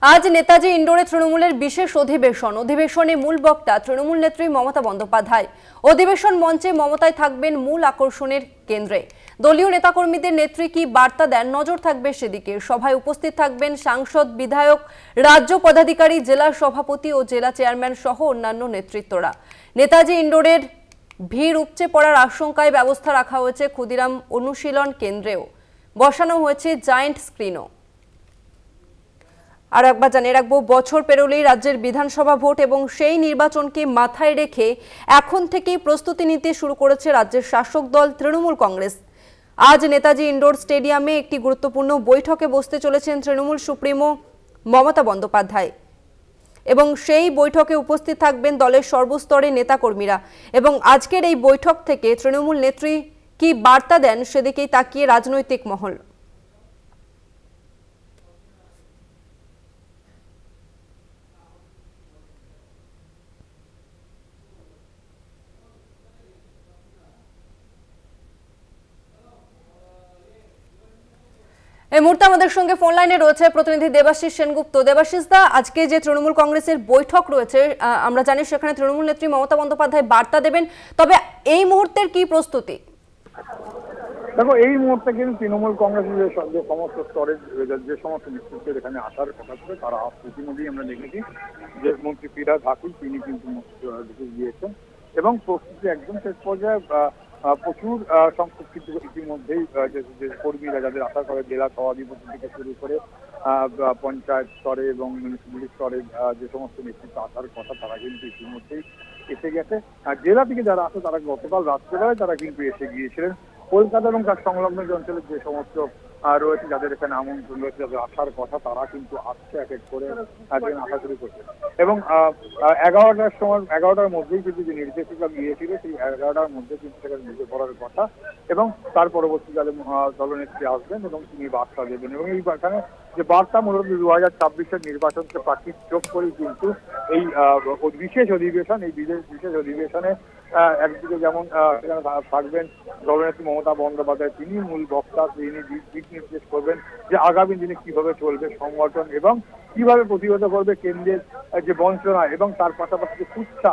আজ নেতাজি ইন্ডোরে তৃণমূলের বিশেষ অধিবেশনে মূল বক্তা তৃণমূল নেত্রী মমতা বন্দ্যোপাধ্যায়। অধিবেশন মঞ্চে মমতাই থাকবেন মূল আকর্ষণের কেন্দ্রে। দলীয় নেতাকর্মীদের নেত্রী কি বার্তা দেন নজর থাকবে সেদিকে। সভায় উপস্থিত থাকবেন সাংসদ, বিধায়ক, রাজ্য পদাধিকারী, জেলা সভাপতি ও জেলা চেয়ারম্যান সহ অন্যান্য নেতৃত্বরা। নেতাজি ইন্ডোরের ভিড় উপচে পড়ার আশঙ্কায় ব্যবস্থা রাখা হয়েছে ক্ষুদিরাম অনুশীলন কেন্দ্রেও। বসানো হয়েছে জায়ান্ট স্ক্রিনও। আর একবার জানিয়ে রাখবো, বছর পেরোলেই রাজ্যের বিধানসভা ভোট এবং সেই নির্বাচনকে মাথায় রেখে এখন থেকেই প্রস্তুতি নিতে শুরু করেছে রাজ্যের শাসক দল তৃণমূল কংগ্রেস। আজ নেতাজি ইন্ডোর স্টেডিয়ামে একটি গুরুত্বপূর্ণ বৈঠকে বসতে চলেছেন তৃণমূল সুপ্রিমো মমতা বন্দ্যোপাধ্যায় এবং সেই বৈঠকে উপস্থিত থাকবেন দলের সর্বস্তরের নেতাকর্মীরা। এবং আজকের এই বৈঠক থেকে তৃণমূল নেত্রী কি বার্তা দেন সেদিকেই তাকিয়ে রাজনৈতিক মহল। এই মুহূর্তে আমাদের সঙ্গে ফোন লাইনে রয়েছে প্রতিনিধি দেবাশিস সেনগুপ্ত। দেবাশিস দা, আজকে যে তৃণমূল কংগ্রেসের বৈঠক রয়েছে আমরা জানি সেখানে তৃণমূল নেত্রী মমতা বন্দ্যোপাধ্যায় বার্তা দেবেন, তবে এই মুহূর্তের কি প্রস্তুতি? দেখো, এই মুহূর্তে কিন্তু তৃণমূল কংগ্রেসের যে সমস্ত স্তরের যে সমস্ত নেতৃত্বের এখানে আসার কথা ছিল তারা ইতিমধ্যেই আমরা দেখেছি যে মন্ত্রী ফিরহাদ হাকিম তিনি কিন্তু গিয়েছেন এবং প্রস্তুতি একদম শেষ পর্যায়ে। প্রচুর সংখ্যক কিন্তু ইতিমধ্যেই যে কর্মীরা যাদের আশা করে জেলা সভাধিপতি থেকে শুরু করে পঞ্চায়েত স্তরে এবং মিউনিসিপ্যালিটি স্তরে যে সমস্ত নেতৃত্ব আসার কথা তারা কিন্তু ইতিমধ্যেই এসে গেছে। আর জেলা থেকে যারা আসে তারা গতকাল রাত্রেবেলায় তারা কিন্তু এসে গিয়েছিলেন। কলকাতা এবং তার সংলগ্ন যে অঞ্চলের যে সমস্ত রয়েছে যাদের এখানে আমন্ত্রণ রয়েছে, যাদের আসার কথা তারা কিন্তু আসছে এক এক করে আসা শুরু করছে। এবং 11টার সময় 11টার মধ্যেই কিন্তু যে নির্দেশিকা গিয়েছিল সেই 11টার মধ্যে কিন্তু সেখানে ঢুকে পড়ার কথা এবং তার পরবর্তীকালে দলনেত্রী আসবেন এবং তিনি বার্তা দেবেন। এবং এই এখানে যে বার্তা মূলত 2026-এর নির্বাচনকে প্রাকৃত যোগ করে কিন্তু এই বিশেষ অধিবেশন, এই বিশেষ অধিবেশনে একদিকে যেমন সেখানে থাকবেন দলনেত্রী মমতা বন্দ্যোপাধ্যায়, তিনি মূল বক্তা, তিনি দিক নির্দেশ করবেন যে আগামী দিনে কিভাবে চলবে সংগঠন এবং কিভাবে প্রতিহত করবে কেন্দ্রের যে বঞ্চনা এবং তার পাশাপাশি যে কুৎসা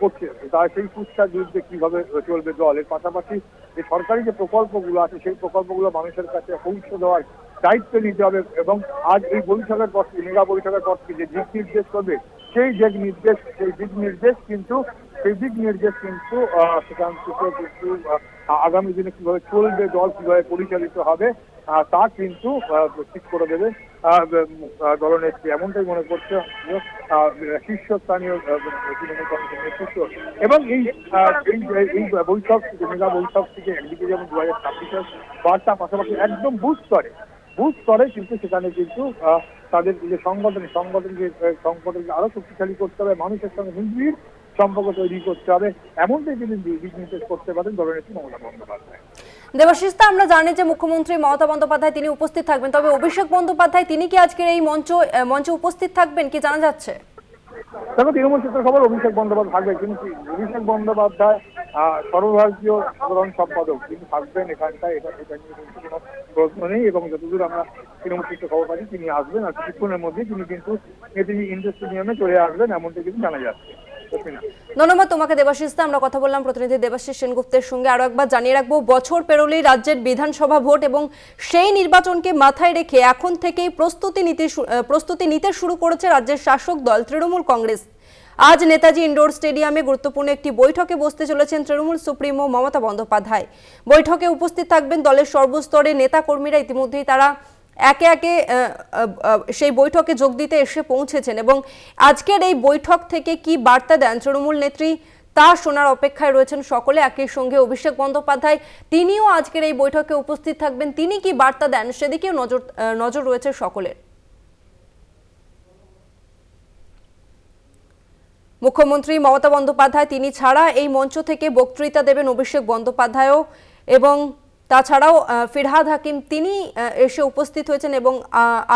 করছে তার সেই কুৎসার বিরুদ্ধে কিভাবে চলবে দল। এর পাশাপাশি যে সরকারি যে প্রকল্পগুলো আছে সেই প্রকল্পগুলো মানুষের কাছে পৌঁছে দেওয়ার দায়িত্ব নিতে হবে এবং আজ এই বৈঠকের পর থেকে মেগা বৈঠকের পর থেকে যে দিক নির্দেশ করবে সেই দিক নির্দেশ কিন্তু সেখান থেকে কিন্তু আগামী দিনে কিভাবে চলবে দল, কিভাবে পরিচালিত হবে তা কিন্তু ঠিক করে দেবে দলনেত্রী, এমনটাই মনে করছে শীর্ষস্থানীয় তৃণমূল কংগ্রেসের নেতৃত্ব। এবং এই বৈঠক মেগা বৈঠক থেকে একদিকে যেমন 2026-এর বার্তা, পাশাপাশি একদম বুথ স্তরে কিন্তু সেখানে কিন্তু তাদের যে সংগঠনকে আরো শক্তিশালী করতে হবে, মানুষের সঙ্গে নিবিড় সম্পর্ক তৈরি করতে হবে, এমনটাই তিনি দিক নির্দেশ করতে পারেন দলনেত্রী মমতা বন্দ্যোপাধ্যায়। দেবাশিস দা, আমরা জানি যে মুখ্যমন্ত্রী মমতা বন্দ্যোপাধ্যায় তিনি উপস্থিত থাকবেন, তবে অভিষেক বন্দ্যোপাধ্যায় তিনি কি আজকের এই মঞ্চে উপস্থিত থাকবেন কি জানা যাচ্ছে? দেখো, তৃণমূল সূত্রের খবর অভিষেক বন্দ্যোপাধ্যায় থাকবে, কিন্তু অভিষেক বন্দ্যোপাধ্যায় সর্বভারতীয় সাধারণ সম্পাদক তিনি থাকবেন এখানটায়, এটা নিয়ে কিন্তু কোনো প্রশ্ন নেই। এবং যতদূর আমরা তৃণমূল সূত্রে খবর পাচ্ছি তিনি আসবেন আর কিছুক্ষণের মধ্যে তিনি কিন্তু নেতাজি ইন্ডোর স্টেডিয়ামে চলে আসবেন, এমনটা কিন্তু জানা যাচ্ছে। ধন্যবাদ তোমাকে দেবাশিস দা। আমরা কথা বললাম প্রতিনিধি দেবাশিস সেনগুপ্তের সঙ্গে। আরো একবার জানিয়ে রাখবো, বছর পেরোলেই রাজ্যের বিধানসভা ভোট এবং সেই নির্বাচনকে মাথায় রেখে এখন থেকেই প্রস্তুতি নিতে শুরু করেছে রাজ্যের শাসক দল তৃণমূল কংগ্রেস। আজ নেতাজি ইন্ডোর স্টেডিয়ামে গুরুত্বপূর্ণ একটি বৈঠকে বসতে চলেছেন তৃণমূল সুপ্রিমো মমতা বন্দ্যোপাধ্যায়। বৈঠকে উপস্থিত থাকবেন দলের সর্বস্তরের নেতা কর্মীরা। ইতিমধ্যেই তারা একে একে সেই বৈঠকে যোগ দিতে এসে পৌঁছেছেন এবং আজকের এই বৈঠক থেকে কি বার্তা দেন তৃণমূল নেত্রী তা শোনার অপেক্ষায় রয়েছেন সকলে। একই সঙ্গে অভিষেক বন্দ্যোপাধ্যায় তিনিও আজকের এই বৈঠকে উপস্থিত থাকবেন, তিনি কি বার্তা দেন সেদিকেও নজর রয়েছে সকলের। মুখ্যমন্ত্রী মমতা বন্দ্যোপাধ্যায় তিনি ছাড়া এই মঞ্চ থেকে বক্তৃতা দেবেন অভিষেক বন্দ্যোপাধ্যায়ও এবং তাছাড়াও ফিরহাদ হাকিম তিনি এসে উপস্থিত হয়েছেন এবং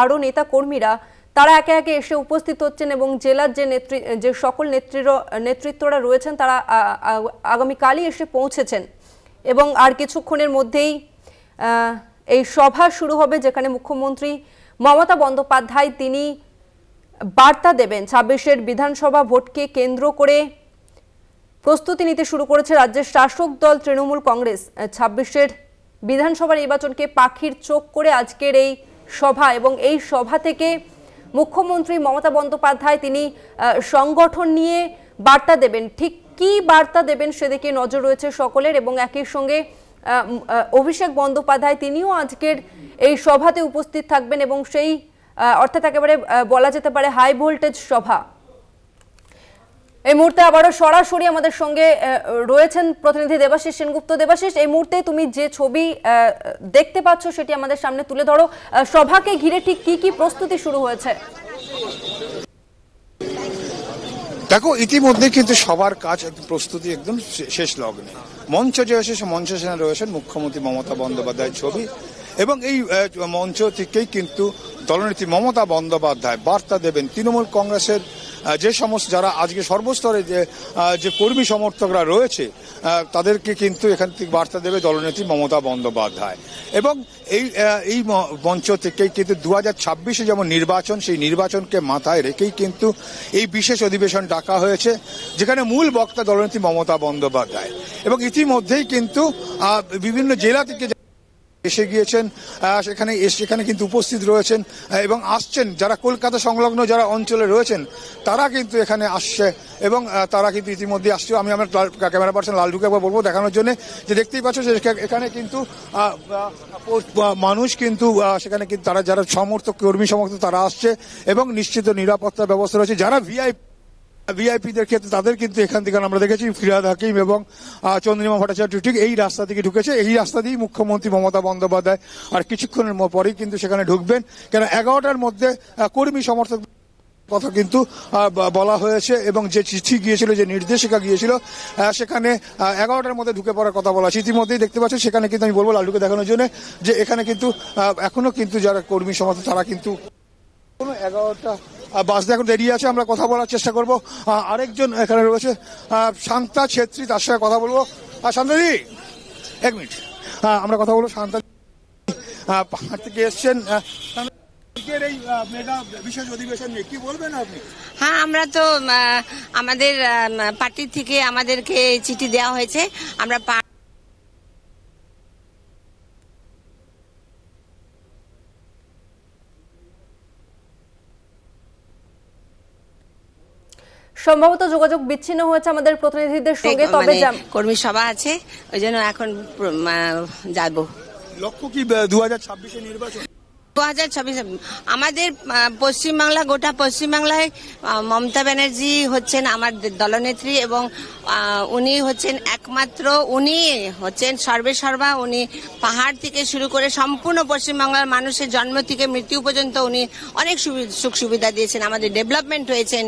আরও নেতা কর্মীরা তারা একে একে এসে উপস্থিত হচ্ছেন এবং জেলার যে সকল নেতৃত্বরা রয়েছেন তারা আগামীকালই এসে পৌঁছেছেন এবং আর কিছুক্ষণের মধ্যেই এই সভা শুরু হবে, যেখানে মুখ্যমন্ত্রী মমতা বন্দ্যোপাধ্যায় তিনি বার্তা দেবেন? 26-এর বিধানসভা ভোটকে কেন্দ্র করে প্রস্তুতি নিতে শুরু করেছে রাজ্যের শাসক দল তৃণমূল কংগ্রেস। 26-এর বিধানসভা নির্বাচনকে পাখির চোখ করে আজকের এই সভা, এবং এই সভা থেকে মুখ্যমন্ত্রী মমতা বন্দ্যোপাধ্যায় তিনি সংগঠন নিয়ে বার্তা দেবেন। ঠিক কি বার্তা দেবেন সেদিকে নজর রয়েছে সকলের, এবং একই সঙ্গে অভিষেক বন্দ্যোপাধ্যায় তিনিও আজকের এই সভাতে উপস্থিত থাকবেন, এবং সেই অর্থাৎ একেবারে বলা যেতে পারে হাই ভোল্টেজ সভা। এই মুহূর্তে আবারও সরাসরি আমাদের সঙ্গে রয়েছেন প্রতিনিধি দেবাশিস সেনগুপ্ত। দেবাশিস, এই মুহূর্তে তুমি যে ছবি দেখতে পাচ্ছ সেটি আমাদের সামনে তুলে ধরো। সভাকে ঘিরে ঠিক কি কি প্রস্তুতি শুরু হয়েছে? দেখো, ইতিমধ্যে কিন্তু সবার কাজ প্রস্তুতি একদম শেষ লগ্নে। মঞ্চ যে রয়েছে সে মঞ্চ সেখানে রয়েছেন মুখ্যমন্ত্রী মমতা বন্দ্যোপাধ্যায়ের ছবি, এবং এই মঞ্চ থেকেই কিন্তু দলনেত্রী মমতা বন্দ্যোপাধ্যায় বার্তা দেবেন তৃণমূল কংগ্রেসের যে সমস্ত যারা আজকে সর্বস্তরে যে কর্মী সমর্থকরা রয়েছে তাদেরকে কিন্তু এখান থেকে বার্তা দেবে দলনেত্রী মমতা বন্দ্যোপাধ্যায়। এবং এই মঞ্চ থেকেই কিন্তু 2026-এ যেমন নির্বাচন, সেই নির্বাচনকে মাথায় রেখেই কিন্তু এই বিশেষ অধিবেশন ডাকা হয়েছে, যেখানে মূল বক্তা দলনেত্রী মমতা বন্দ্যোপাধ্যায়। এবং ইতিমধ্যেই কিন্তু বিভিন্ন জেলা থেকে এসে গিয়েছেন, সেখানে কিন্তু উপস্থিত রয়েছেন এবং আসছেন যারা কলকাতা সংলগ্ন যারা অঞ্চলে রয়েছেন তারা কিন্তু এখানে আসছে, এবং তারা কিন্তু ইতিমধ্যে আসছে। আমি আমার ক্যামেরা পার্সন লালটুকে বলবো দেখানোর জন্য যে দেখতেই পাচ্ছ যে এখানে কিন্তু মানুষ কিন্তু সেখানে কিন্তু তারা যারা সমর্থক কর্মী সমর্থক তারা আসছে, এবং নিশ্চিত নিরাপত্তার ব্যবস্থা রয়েছে। যারা ভিআইপিদের ক্ষেত্রে তাদের কিন্তু এখান থেকে আমরা দেখেছি ফিরহাদ হাকিম এবং চন্দ্রিমা ভট্টাচার্য ঠিক এই রাস্তা থেকে ঢুকেছে। এই রাস্তা দিয়েই মুখ্যমন্ত্রী মমতা বন্দ্যোপাধ্যায় আর কিছুক্ষণের পরেই কিন্তু সেখানে ঢুকবেন, কেন 11টার মধ্যে কর্মী সমর্থক কথা কিন্তু বলা হয়েছে, এবং যে চিঠি গিয়েছিল, যে নির্দেশিকা গিয়েছিল, সেখানে 11টার মধ্যে ঢুকে পড়ার কথা বলা আছে। ইতিমধ্যেই দেখতে পাচ্ছেন সেখানে কিন্তু আমি বলবো লালটুকে দেখানোর জন্য যে এখানে কিন্তু এখনো কিন্তু যারা কর্মী সমর্থক তারা কিন্তু 11টা বাস এখন দেরি আছে। আমরা কথা বলার চেষ্টা করব। আরেকজন এখানে রয়েছে শান্তা ছেত্রী, তার সঙ্গে কথা বলবো। শান্তাদি, এক মিনিট, আমরা কথা বলবো। শান্তা পাহাড় থেকে এসছেন, এই মেগা বিশেষ অধিবেশন নিয়ে কি বলবেন আপনি? হ্যাঁ, আমরা তো আমাদের পার্টি থেকে আমাদেরকে চিঠি দেওয়া হয়েছে। আমরা সম্ভবত যোগাযোগ বিচ্ছিন্ন হয়েছে আমাদের প্রতিনিধিদের সঙ্গে, তবে কর্মী সভা আছে, ওই জন্য এখন যাবো। লক্ষ্য কি 2026-এ নির্বাচন? 2026 আমাদের পশ্চিমবাংলা, গোটা পশ্চিমবাংলায় মমতা ব্যানার্জি হচ্ছেন আমাদের দলনেত্রী, এবং উনি হচ্ছেন একমাত্র, উনি হচ্ছেন সর্বেসর্বা। উনি পাহাড় থেকে শুরু করে সম্পূর্ণ পশ্চিমবাংলার মানুষের জন্ম থেকে মৃত্যু পর্যন্ত উনি অনেক সুখ সুবিধা দিয়েছেন, আমাদের ডেভেলপমেন্ট হয়েছেন।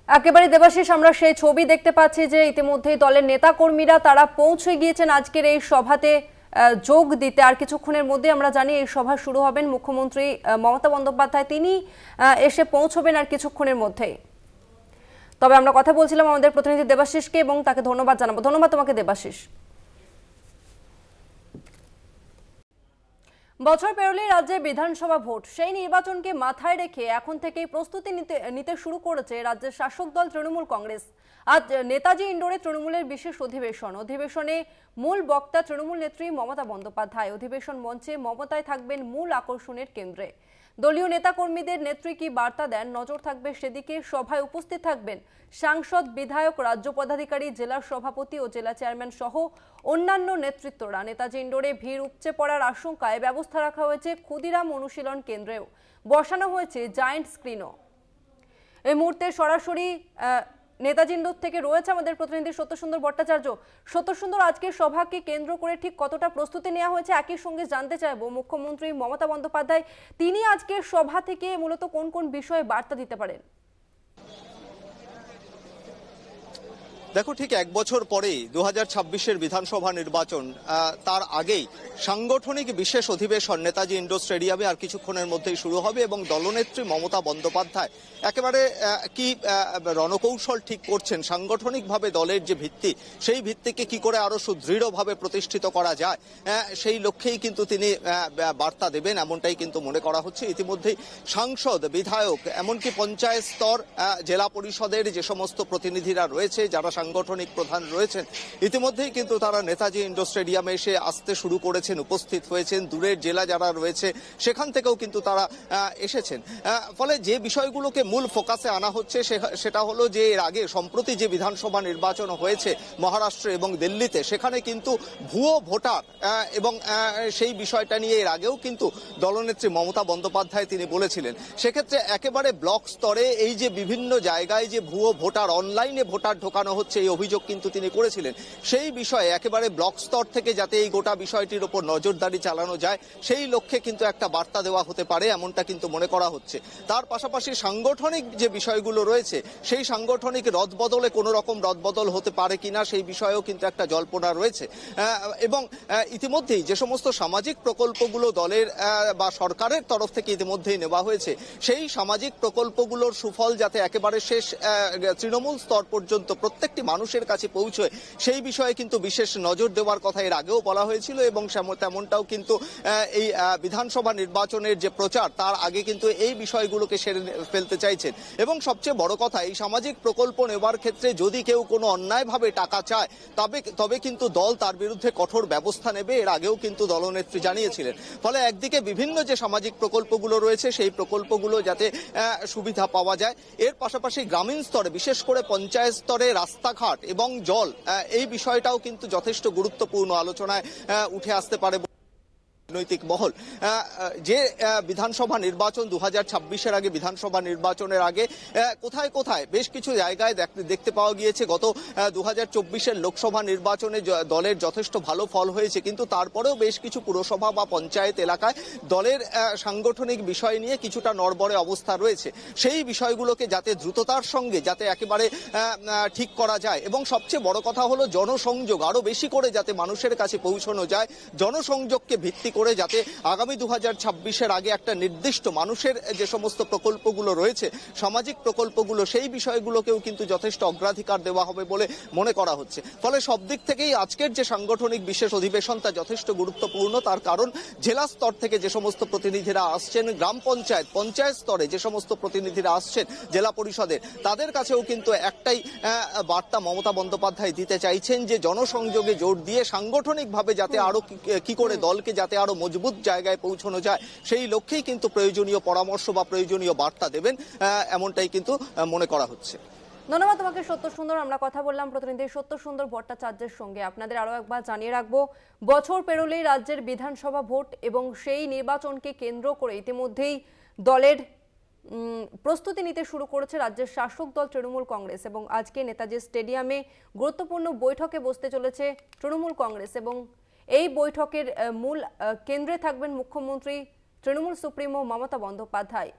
একেবারে দেবাশিস, আমরা সেই ছবি দেখতে পাচ্ছি যে ইতিমধ্যেই দলের নেতা কর্মীরা তারা পৌঁছে গিয়েছেন আজকের এই সভাতে যোগ দিতে। আর কিছুক্ষণের মধ্যে আমরা জানি এই সভা শুরু হবেন। মুখ্যমন্ত্রী মমতা বন্দ্যোপাধ্যায় তিনি এসে পৌঁছবেন আর কিছুক্ষণের মধ্যেই। তবে আমরা কথা বলছিলাম আমাদের প্রতিনিধি দেবাশিসকে, এবং তাকে ধন্যবাদ জানাবো। ধন্যবাদ তোমাকে দেবাশিস। বছর পেরোলেই রাজ্যে বিধানসভা ভোট, সেই নির্বাচনকে মাথায় রেখে এখন থেকেই প্রস্তুতি নিতে শুরু করেছে রাজ্যের শাসক দল তৃণমূল কংগ্রেস। আজ নেতাজি ইন্ডোরে তৃণমূলের বিশেষ অধিবেশনে মূল বক্তা তৃণমূল নেত্রী মমতা বন্দ্যোপাধ্যায়। অধিবেশন মঞ্চে মমতায় থাকবেন মূল আকর্ষণের কেন্দ্রে। দলীয় নেতাকর্মীদের নেত্রী কি বার্তা দেন নজর থাকবে সেদিকে। সভায় উপস্থিত থাকবেন সাংসদ, বিধায়ক, রাজ্য পদাধিকারী, জেলার সভাপতি ও জেলা চেয়ারম্যান সহ অন্যান্য নেতৃত্বরা। নেতাজি ইন্ডোরে ভিড় উপচে পড়ার আশঙ্কায় ব্যবস্থা রাখা হয়েছে ক্ষুদিরাম অনুশীলন কেন্দ্রেও, বসানো হয়েছে জায়ান্ট স্ক্রিনও। এই মুহূর্তে সরাসরি নেতাজি ইন্ডোর থেকে রয়েছে আমাদের প্রতিনিধি সত্যসুন্দর ভট্টাচার্য। সত্যসুন্দর, আজকের সভাকে কেন্দ্র করে ঠিক কতটা প্রস্তুতি নেওয়া হয়েছে? একই সঙ্গে জানতে চাইবো মুখ্যমন্ত্রী মমতা বন্দ্যোপাধ্যায় তিনি আজকের সভা থেকে মূলত কোন কোন বিষয়ে বার্তা দিতে পারেন? দেখো, ঠিক এক বছর পরেই 2026-এর বিধানসভা নির্বাচন, তার আগেই সাংগঠনিক বিশেষ অধিবেশন নেতাজি ইন্ডোর স্টেডিয়ামে আর কিছুক্ষণের মধ্যেই শুরু হবে এবং দলনেত্রী মমতা বন্দ্যোপাধ্যায় একেবারে কি রণকৌশল ঠিক করছেন সাংগঠনিকভাবে দলের যে ভিত্তি, সেই ভিত্তিকে কি করে আরো সুদৃঢ়ভাবে প্রতিষ্ঠিত করা যায়, সেই লক্ষ্যেই কিন্তু তিনি বার্তা দেবেন এমনটাই কিন্তু মনে করা হচ্ছে। ইতিমধ্যেই সাংসদ, বিধায়ক, এমনকি পঞ্চায়েত স্তর, জেলা পরিষদের যে সমস্ত প্রতিনিধিরা রয়েছে, যারা সাংগঠনিক প্রধান রয়েছেন, ইতিমধ্যেই কিন্তু তারা নেতাজি ইন্ডোর স্টেডিয়ামে এসে আসতে শুরু করেছেন, উপস্থিত হয়েছেন। দূরের জেলা যারা রয়েছে সেখান থেকেও কিন্তু তারা এসেছেন। ফলে যে বিষয়গুলোকে মূল ফোকাসে আনা হচ্ছে সেটা হলো যে এর আগে সম্প্রতি যে বিধানসভা নির্বাচন হয়েছে মহারাষ্ট্র এবং দিল্লিতে, সেখানে কিন্তু ভুয়ো ভোটার এবং সেই বিষয়টা নিয়ে এর আগেও কিন্তু দলনেত্রী মমতা বন্দ্যোপাধ্যায় তিনি বলেছিলেন। সেক্ষেত্রে একেবারে ব্লক স্তরে এই যে বিভিন্ন জায়গায় যে ভুয়ো ভোটার, অনলাইনে ভোটার ঢোকানো হচ্ছে, এই অভিযোগ কিন্তু তিনি করেছিলেন। সেই বিষয়ে একেবারে ব্লক স্তর থেকে যাতে এই গোটা বিষয়টির উপর নজরদারি চালানো যায়, সেই লক্ষ্যে কিন্তু একটা বার্তা দেওয়া হতে পারে এমনটা কিন্তু মনে করা হচ্ছে। তার পাশাপাশি সাংগঠনিক যে বিষয়গুলো রয়েছে, সেই সাংগঠনিক রদবদলে কোনো রকম রদবদল হতে পারে কিনা সেই বিষয়েও কিন্তু একটা জল্পনা রয়েছে। এবং ইতিমধ্যেই যে সমস্ত সামাজিক প্রকল্পগুলো দলের বা সরকারের তরফ থেকে ইতিমধ্যেই নেওয়া হয়েছে, সেই সামাজিক প্রকল্পগুলোর সুফল যাতে একেবারে শেষ তৃণমূল স্তর পর্যন্ত প্রত্যেকটি মানুষের কাছে পৌঁছয়, সেই বিষয়ে কিন্তু বিশেষ নজর দেওয়ার কথা এর আগেও বলা হয়েছিল এবং তেমনটাও কিন্তু এই বিধানসভা নির্বাচনের যে প্রচার, তার আগে কিন্তু এই বিষয়গুলোকে সেরে ফেলতে চাইছেন। এবং সবচেয়ে বড় কথা, এই সামাজিক প্রকল্প নেওয়ার ক্ষেত্রে যদি কেউ কোনো অন্যায়ভাবে টাকা চায় তবে কিন্তু দল তার বিরুদ্ধে কঠোর ব্যবস্থা নেবে, এর আগেও কিন্তু দলনেত্রী জানিয়েছিলেন। ফলে একদিকে বিভিন্ন যে সামাজিক প্রকল্পগুলো রয়েছে, সেই প্রকল্পগুলো যাতে সুবিধা পাওয়া যায়, এর পাশাপাশি গ্রামীণ স্তরে, বিশেষ করে পঞ্চায়েত স্তরে রাস্তাঘাট এবং জল, এই বিষয়টাও কিন্তু যথেষ্ট গুরুত্বপূর্ণ আলোচনায় উঠে আসতে পারে রাজনৈতিক মহল। যে বিধানসভা নির্বাচন 2026-এর আগে, বিধানসভা নির্বাচনের আগে কোথায় কোথায় বেশ কিছু জায়গায় দেখতে পাওয়া গিয়েছে গত 2024-এর লোকসভা নির্বাচনে দলের যথেষ্ট ভালো ফল হয়েছে, কিন্তু তারপরেও বেশ কিছু পুরসভা বা পঞ্চায়েত এলাকায় দলের সাংগঠনিক বিষয় নিয়ে কিছুটা নড়বড়ে অবস্থা রয়েছে। সেই বিষয়গুলোকে যাতে দ্রুততার সঙ্গে যাতে একেবারে ঠিক করা যায় এবং সবচেয়ে বড় কথা হলো জনসংযোগ আরো বেশি করে যাতে মানুষের কাছে পৌঁছানো যায়, জনসংযোগকে ভিত্তি করে যাতে আগামী 2026-এর আগে একটা নির্দিষ্ট মানুষের যে সমস্ত প্রকল্পগুলো রয়েছে, সামাজিক প্রকল্পগুলো, সেই বিষয়গুলোকেও কিন্তু যথেষ্ট অগ্রাধিকার দেওয়া হবে বলে মনে করা হচ্ছে। ফলে সব দিক থেকেই আজকের যে সাংগঠনিক বিশেষ অধিবেশন তা যথেষ্ট গুরুত্বপূর্ণ। তার কারণ জেলা স্তর থেকে যে সমস্ত প্রতিনিধিরা আসছেন, গ্রাম পঞ্চায়েত, পঞ্চায়েত স্তরে যে সমস্ত প্রতিনিধিরা আসছেন, জেলা পরিষদের, তাদের কাছেও কিন্তু একটাই বার্তা মমতা বন্দ্যোপাধ্যায় দিতে চাইছেন যে জনসংযোগে জোর দিয়ে সাংগঠনিকভাবে যাতে আরো কি করে দলকে যাতে আরো মজবুত জায়গায় পৌঁছানো যায়, সেই লক্ষ্যেই কিন্তু প্রয়োজনীয় পরামর্শ বা প্রয়োজনীয় বার্তা দেবেন এমনটাই কিন্তু মনে করা হচ্ছে। ধন্যবাদ তোমাকে সত্য সুন্দর। আমরা কথা বললাম প্রতিনিধি সত্য সুন্দর ভট্টাচার্যের সঙ্গে। আপনাদের আরো একবার জানিয়ে রাখবো, বছর পেরোলেই রাজ্যের বিধানসভা ভোট এবং সেই নির্বাচনকে কেন্দ্র করে ইতিমধ্যেই দলের প্রস্তুতি নিতে শুরু করেছে রাজ্যের শাসক দল তৃণমূল কংগ্রেস এবং আজকে নেতাজি স্টেডিয়ামে গুরুত্বপূর্ণ বৈঠকে বসতে চলেছে তৃণমূল কংগ্রেস এবং এই বৈঠকের মূল কেন্দ্রে থাকবেন মুখ্যমন্ত্রী তৃণমূল সুপ্রিমো মমতা বন্দ্যোপাধ্যায়।